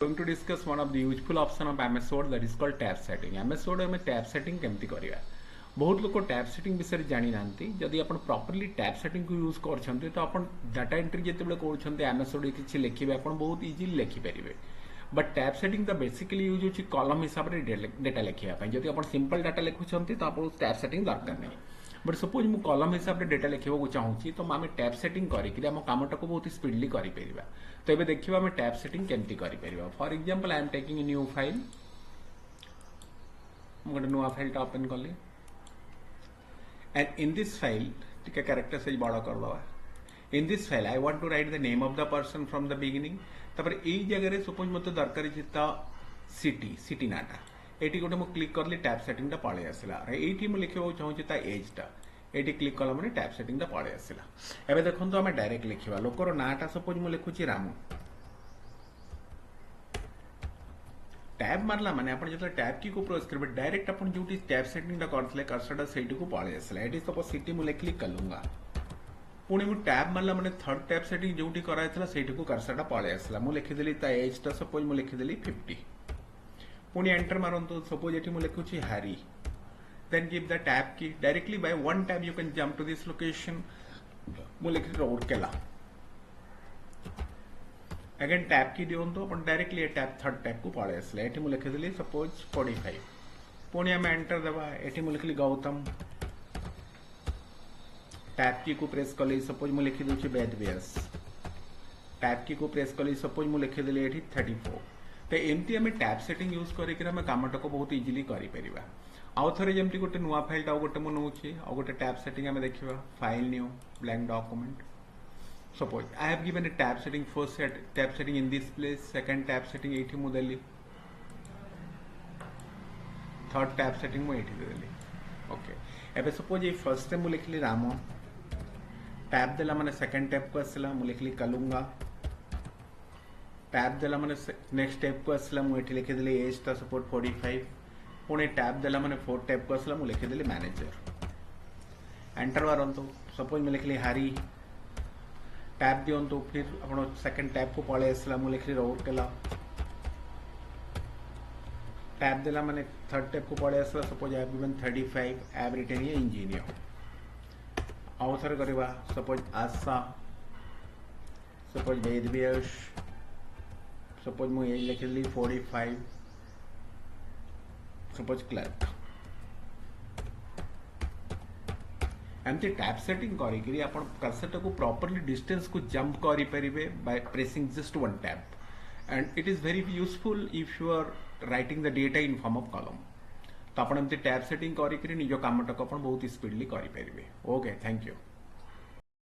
Going to discuss one of the useful option of MS Word, that is called tab setting. MS Word में tab setting केमती करिया बहुत लोग tab setting विषय जानी नांती जदि आपण प्रॉपर्ली टैब सेटिंग को यूज करछन्ते तो आपण डाटा एंट्री जेतेबेले करछन्ते MS Word किछि लिखिबे आपण बहुत इजीली लिखि परिबे बट टैब सेटिंग द बेसिकली यूज होछि कॉलम हिसाब रे डाटा लिखिया पय जदि आपण सिंपल डाटा लिखुछन्ते तो आपण टैब सेटिंग दरकार नै बट सपोज मु कॉलम हिसाब रे डाटा लिखिबो चाहूछि तो आम टैब सेटिंग करिकि हम कामटा को बहुत स्पीडली करि परिबा तो एबे देखिबा हम टैब सेटिंग केमती करि परिबा for example I am taking a new file मु गोटे नुआ फाइल टा ओपन करली and in this file टिके कैरेक्टर साइज बड़ा कर दवा in this file I want to write the name of the person from the beginning तपर एई जगह रे सपोज मते दरकार छिता सिटी नाटा एटी गोटे मु क्लिक करली टैब सेटिंग टा पळे आसिला एटी मु लिखिबो चाहू छिता एज टा एटी क्लिक कला माने टैब सेटिंग टा पळे आसिला एबे देखंतो हम डायरेक्ट लिखिबा लोकर नाटा सपोज मु लिखुची रामू टैब मारला माने आपण जतले टैब की को प्रेस करबे डायरेक्ट आपण जोटी टैब सेटिंग टा करथले कर्सरटा सेठी को पळे आसला एटी सपोज सिटी मु क्लिक कलुंगा पुणी मु टैब मारला माने थर्ड टैब सेटिंग जोटी करायथला सेठी को कर्सरटा पळे आसला मु लिखि देली ता एज टा सपोज मु लिखि देली 50 पुणी एंटर मारंतो सपोज एटी मु लिखुची Harry then give the tab key directly by one tab you can jump to this location मु लिखि रोडकेला अगेन टैब की दियो तो अपन डायरेक्टली टैब थर्ड टैब को पळे आसले एटी मु लिखि देली सपोज 45 पुणी हम एंटर दबा एटी मु लिखली गौतम टैब की को प्रेस कली सपोज मु लिखि दोछि वेदव्यास टैब की को प्रेस कली सपोज मु लिखि देली एटी 34 तो एमती हम टैब सेटिंग यूज करिक हम कामटा को बहुत इजीली करि परिबा आउ थरे जेमती गोटे नुआ फाइल टा गोटे मु नउछि आ गोटे टैब सेटिंग हम देखिबा file new blank document suppose I have given a tab setting first tab setting in this place second tab setting 80 mu deli third tab setting mu 80 deli okay एबे suppose ये first time mu लिखली रामो tab देला माने second tab को आसला mu लिखली Kalunga tab देला माने next tab को आसला mu एठी लिखि देली एज ता support 45 पुणे tab देला माने fourth tab को आसला mu लिखि देली मैनेजर एंटर मारंतो suppose mu लिखली हरी टैब दियंतो फिर आपण सेकंड टैब को पळे आसला मु लिखली रोडकेला टैब देला माने थर्ड टैब को पळे आसला suppose I have given 35 I have written a engineer आउथर करबा suppose Asha suppose Vedvyas suppose मु ए लिखली 45 सपोज क्लर्क एमती टैब सेटिंग करिकरी आपण कर्सर को प्रॉपर्ली डिस्टेंस को जंप करि परिबे by pressing just one tab and it is very useful if you are writing the data in form of column तो आपण एमती टैब सेटिंग करिकरी निजो कामटा को आपण बहुत स्पीडली करि परिबे ओके थैंक यू।